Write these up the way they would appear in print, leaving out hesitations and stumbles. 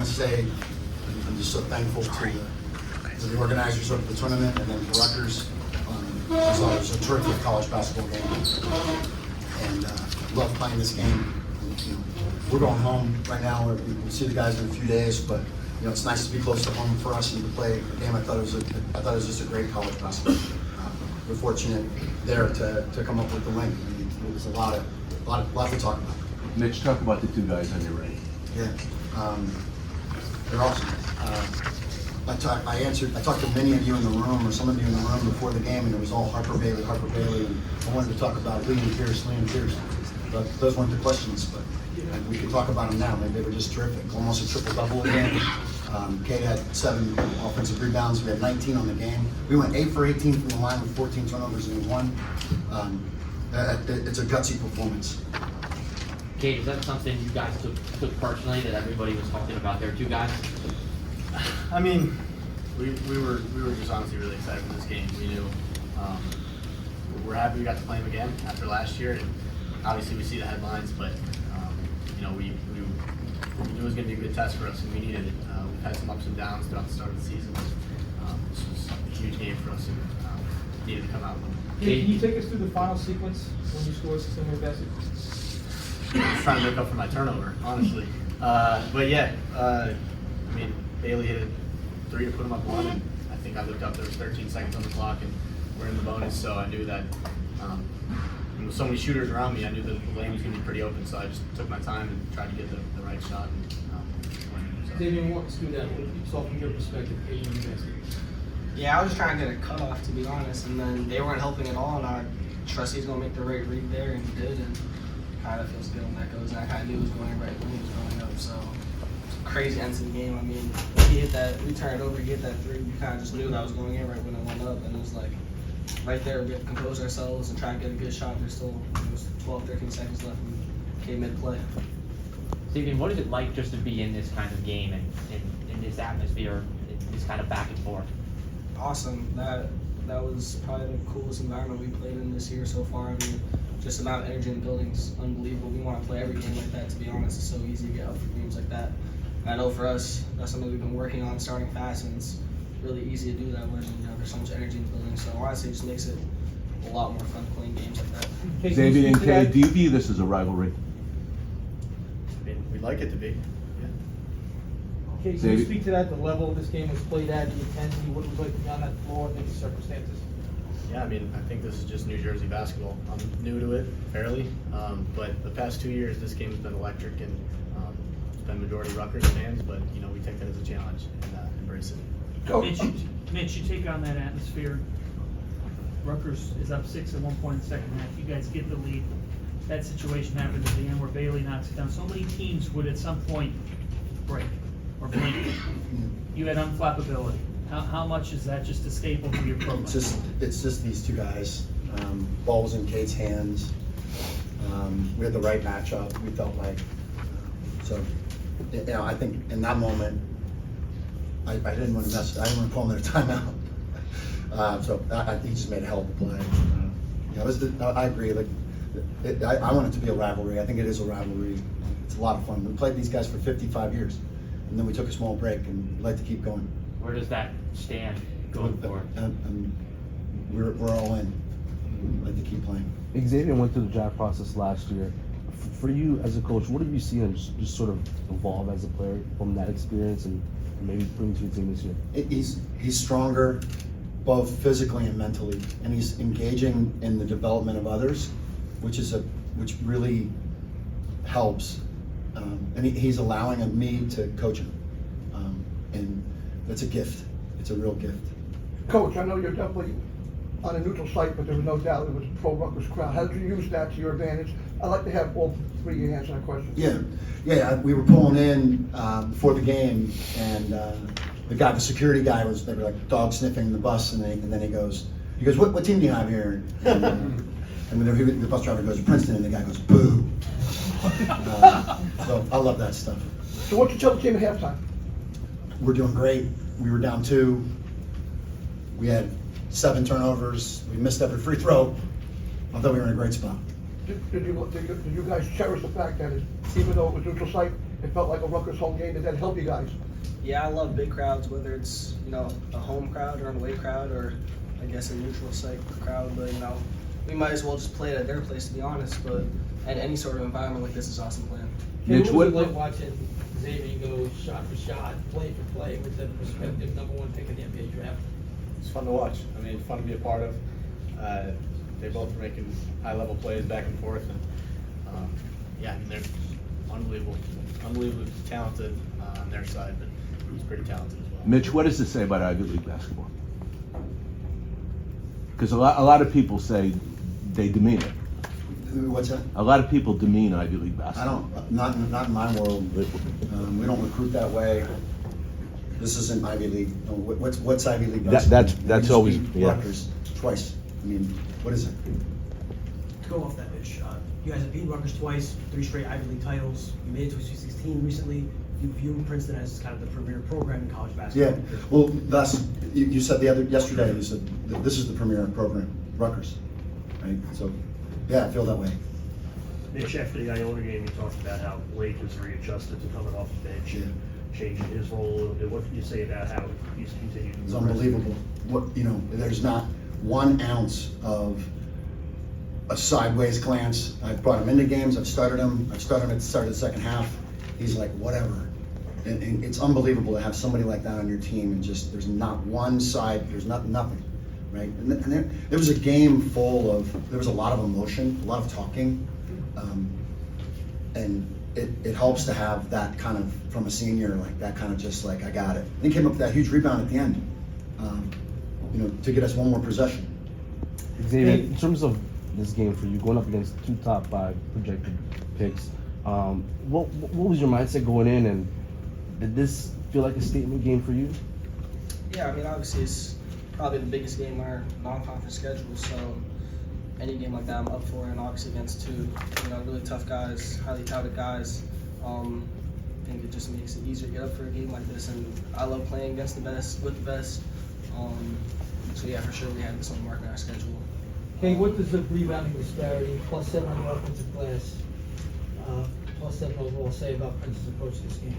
Say I'm just so thankful to the organizers of the tournament and then to Rutgers. I thought it was a terrific college basketball game, and love playing this game. You know, we're going home right now. We'll see the guys in a few days, but you know it's nice to be close to home for us and to play a game. I thought it was just a great college basketball. We're fortunate there to come up with the win. I mean, it was a lot to talk about. Mitch, talk about the two guys on your right. Yeah. They're awesome. I talked to many of you in the room, or some of you in the room before the game, and it was all Harper Bailey, and I wanted to talk about Liam Pierce. But those weren't the questions, but we could talk about them now. They were just terrific. Almost a triple-double again. Kate had 7 offensive rebounds. We had 19 on the game. We went 8 for 18 from the line with 14 turnovers and we won. It's a gutsy performance. Kate, is that something you guys took personally that everybody was talking about there, two guys? I mean, we were just honestly really excited for this game. We knew we're happy we got to play them again after last year, and obviously we see the headlines, but you know we knew it was going to be a good test for us, and we needed it. We've had some ups and downs throughout the start of the season. This was a huge game for us, and needed to come out with it. Can you take us through the final sequence when you scored 6 baskets? I was trying to make up for my turnover, honestly. But yeah, I mean, Bailey hit a 3 to put him up 1, and I think I looked up, there was 13 seconds on the clock, and we're in the bonus, so I knew that and with so many shooters around me, I knew that the lane was going to be pretty open, so I just took my time and tried to get the right shot and win. So. David, walk us through that. What you saw from your perspective, 8 baskets? Yeah, I was trying to get a cutoff, to be honest, and then they weren't helping at all, and I trust he's going to make the right read there, and he did, and kind of feels good when that goes, and I kind of knew he was going right when he was going up, so crazy end to the game. I mean, he hit that, we turned it over, he hit that 3, we kind of just knew that was going in right when it went up, and it was like, right there, we have to compose ourselves and try to get a good shot. There's still, it was 12, 13 seconds left, and came in play. Steven, what is it like just to be in this kind of game and in this atmosphere, this kind of back and forth? Awesome. That was probably the coolest environment we played in this year so far. I mean, just the amount of energy in the building is unbelievable. We want to play every game like that, to be honest. It's so easy to get up for games like that. And I know for us, that's something we've been working on starting fast, and it's really easy to do that when there's so much energy in the building. So honestly, it just makes it a lot more fun playing games like that. David and Kay, do you view this as a rivalry? I mean, we'd like it to be. Yeah. Okay, can you speak to that, the level this game was played at, the intensity, what it was like to be on that floor in these circumstances? Yeah, I mean, I think this is just New Jersey basketball. I'm new to it, fairly, but the past 2 years, this game has been electric, and it's been majority Rutgers fans, but, you know, we take that as a challenge and embrace it. Mitch, you take on that atmosphere. Rutgers is up 6 at one point in the second half. You guys get the lead. That situation happened at the end where Bailey knocks it down. So many teams would at some point break or blink. You had unflappability. How much is that just a staple for your program? It's just these two guys. Ball was in Kate's hands. We had the right matchup. We felt like so. You know, I think in that moment, I didn't want to mess. I didn't want to call another timeout. So he just made a hell of a play. You know, I agree. Like, I want it to be a rivalry. I think it is a rivalry. It's a lot of fun. We played these guys for 55 years, and then we took a small break, and we'd like to keep going. Where does that stand going forward? We're all in. We'd like to keep playing. Xavier went through the draft process last year. For you as a coach, what have you seen him just sort of evolve as a player from that experience and maybe bring to your team this year? He's stronger, both physically and mentally, and he's engaging in the development of others, which really helps. And he's allowing me to coach him, and it's a gift. It's a real gift. Coach, I know you're definitely on a neutral site, but there was no doubt it was a pro-Rutgers crowd. How did you use that to your advantage? I'd like to have all 3 of you answer that question. Yeah. We were pulling in before the game, and the security guy they were like dog sniffing the bus, and then he goes, what team do you have here? And the bus driver goes, Princeton, and the guy goes, boo. So I love that stuff. So what did you tell the team at halftime? We're doing great. We were down 2. We had 7 turnovers. We missed every free throw. I thought we were in a great spot. Did you guys cherish the fact that even though it was neutral site, It felt like a Rutgers home game. Did that help you guys? Yeah, I love big crowds, whether it's, a home crowd or an away crowd or I guess a neutral site crowd, but we might as well just play it at their place, to be honest, but at any sort of environment like this is awesome playing. Mitch, What was what- it like watching Xavier go shot for shot, play for play with the prospective #1 pick in the NBA draft? It's fun to watch. I mean, it's fun to be a part of. They both were making high-level plays back and forth, and yeah, I mean, they're unbelievably talented on their side, but he's pretty talented as well. Mitch, what does it say about Ivy League basketball? Because a lot of people say they demean it. What's that? A lot of people demean Ivy League I basketball. don't, not in my world. We don't recruit that way. This isn't Ivy League. What's Ivy League basketball? that's We just always- beat yeah. Rutgers twice. I mean, what is it? To go off that, Mitch, you guys have beaten Rutgers twice, 3 straight Ivy League titles. You made it to a Sweet 16 recently. You view Princeton as kind of the premier program in college basketball. Yeah, well, you said yesterday, you said that this is the premier program, Rutgers, right? So, yeah, I feel that way. Mitch, after the Iona game, you talked about how Blake has readjusted to coming off the bench and changing his role a little bit. What can you say about how he's continued? It's unbelievable. There's not 1 ounce of a sideways glance. I've brought him into games, I've started him at the start of the second half. He's like, whatever. And it's unbelievable to have somebody like that on your team and just, there's not one side, there's nothing, right? And there was a game there was a lot of emotion, a lot of talking. And it helps to have that kind of, from a senior, like that kind of just like, I got it. And he came up with that huge rebound at the end, to get us 1 more possession. Xavier, in terms of this game for you, going up against 2 top 5 projected picks, what was your mindset going in, and did this feel like a statement game for you? Yeah, I mean, obviously it's probably the biggest game on our non-conference schedule, so any game like that I'm up for, and obviously against 2, really tough guys, highly touted guys. I think it just makes it easier to get up for a game like this, and I love playing against the best, with the best. So yeah, for sure we had this on the mark in our schedule. Okay, what does the rebounding disparity, +7 on the offensive glass, +7 overall say about Princeton's approach to this game?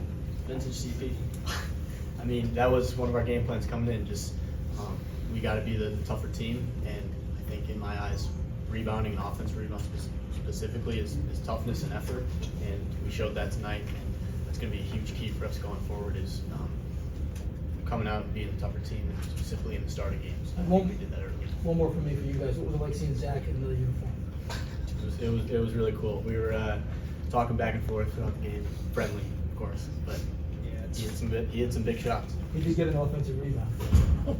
Vintage CP. I mean, that was one of our game plans coming in. Just we got to be the tougher team, and I think in my eyes, rebounding and offensive rebound specifically is toughness and effort, and we showed that tonight. And that's going to be a huge key for us going forward. Is coming out and being the tougher team, and specifically in the starting games. I think we did that early. One more from me for you guys. What was it like seeing Zach in another uniform? It was really cool. We were talking back and forth throughout the game, friendly, of course, but yeah, he had some big shots. He did get an offensive rebound.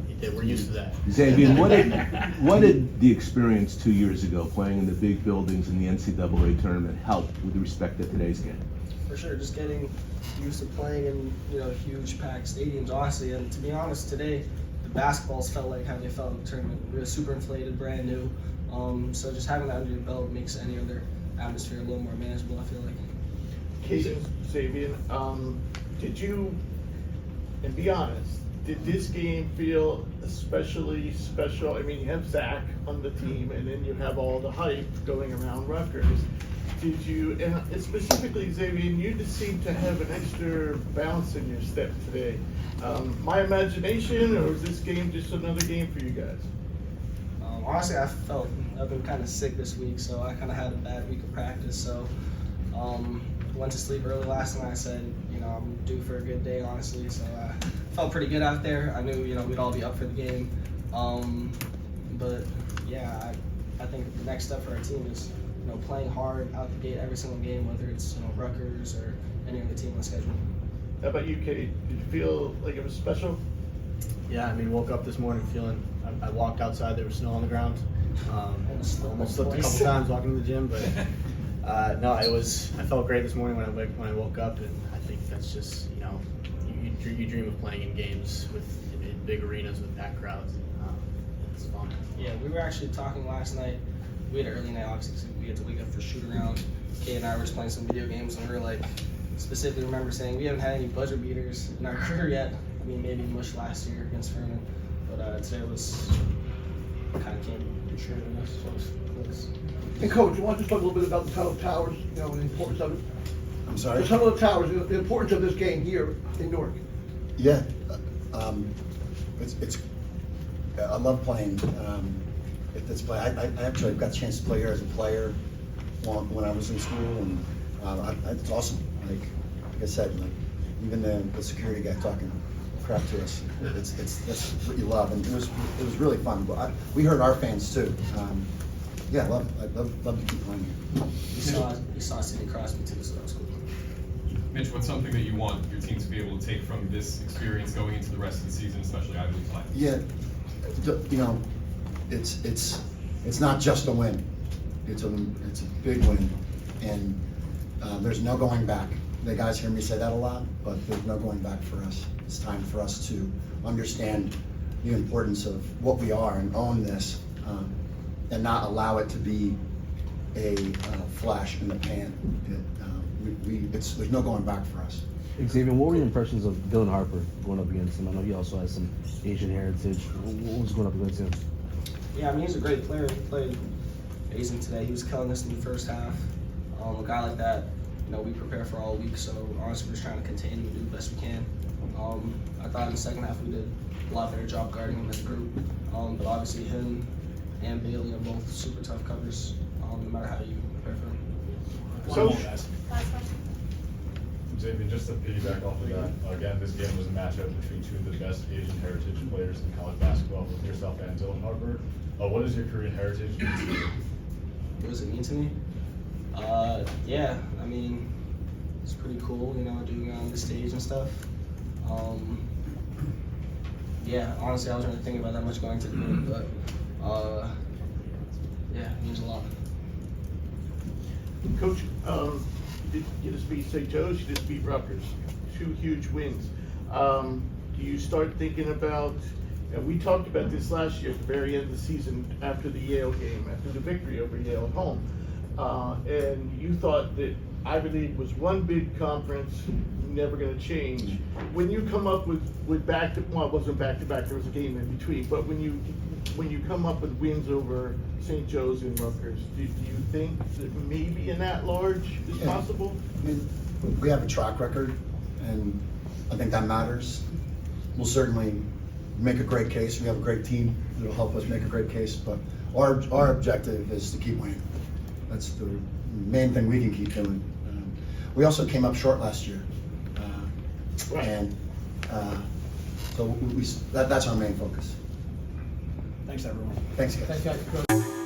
He did. We're used to that. Xavier, what did the experience 2 years ago playing in the big buildings in the NCAA tournament help with respect to today's game? For sure, just getting used to playing in huge packed stadiums, honestly. And to be honest, today the basketballs felt like how they felt in the tournament. We were super inflated, brand new. So just having that under your belt makes any other atmosphere a little more manageable, I feel like. Xavier, did you, and be honest, did this game feel especially special? I mean, you have Zach on the team, and then you have all the hype going around Rutgers. Did you, and specifically Xavier, you just seem to have an extra bounce in your step today. My imagination, or was this game just another game for you guys? Honestly, I've been kind of sick this week, so I kind of had a bad week of practice. So went to sleep early last night. I said, I'm due for a good day, honestly. So I felt pretty good out there. I knew, we'd all be up for the game. But yeah, I think the next step for our team is, playing hard out the gate every single game, whether it's Rutgers or any other team on the schedule. How about you, Kate? Did you feel like it was special? Yeah, I mean, woke up this morning feeling. I walked outside. There was snow on the ground. Almost slipped a couple times walking to the gym, but no, it was. I felt great this morning when I woke up, and I think that's just you dream of playing in games in big arenas with packed crowds. It's fun. Yeah, we were actually talking last night. We had an early night, obviously, so we had to wake up for shoot around. Kay and I were just playing some video games, and we were like, specifically remember saying we haven't had any buzzer beaters in our career yet. I mean, maybe Mush last year against Furman, but today was kind of came true to us. So it was close. And Coach, you want to just talk a little bit about the Tunnel Towers, and the importance of it? I'm sorry? So some of the towers, the importance of this game here in Newark. Yeah, it's, I love playing, if it's play, I actually got a chance to play here as a player when I was in school, and, it's awesome. Like I said, like, even the security guy talking crap to us, that's what you love, and it was really fun, but we heard our fans too. Yeah, I love it, I'd love to keep playing here. You saw Sidney Crosby too, so that was cool. Mitch, what's something that you want your team to be able to take from this experience going into the rest of the season, especially Ivy League play? Yeah, you know, it's not just a win. It's a big win, and there's no going back. The guys hear me say that a lot, but there's no going back for us. It's time for us to understand the importance of what we are and own this, and not allow it to be a flash in the pan. There's no going back for us. Xavier, what were your impressions of Dylan Harper going up against him? I know he also has some Asian heritage. What was going up against him? Yeah, I mean, he's a great player. He played amazing today. He was killing us in the first half. A guy like that, you know, we prepare for all week, so honestly, we're just trying to contain him and do the best we can. I thought in the second half we did a lot better job guarding him as a group. But obviously him and Bailey are both super tough covers, no matter how you prepare for him. So, Xavier, just to piggyback off of that, again, this game was a matchup between two of the best Asian heritage players in college basketball, with yourself and Dylan Harper. What does your Korean heritage mean to you? What does it mean to me? Yeah, I mean, it's pretty cool, you know, doing it on the stage and stuff. Yeah, honestly, I wasn't really thinking about that much going to the game, but yeah, it means a lot. Coach, you just beat St. Joe's, you just beat Rutgers, 2 huge wins. Do you start thinking about, and we talked about this last year at the very end of the season after the Yale game, after the victory over Yale at home, and you thought that Ivy League was one big conference, never going to change. When you come up with well, it wasn't back-to-back, there was a game in between, but when you come up with wins over St. Joe's and Rutgers, do you think that maybe an at-large is possible? I mean, we have a track record, and I think that matters. We'll certainly make a great case. We have a great team that'll help us make a great case, but our objective is to keep winning. That's the main thing we can keep doing. We also came up short last year, and so that's our main focus. Thanks, everyone. Thanks, guys. Thanks, guys.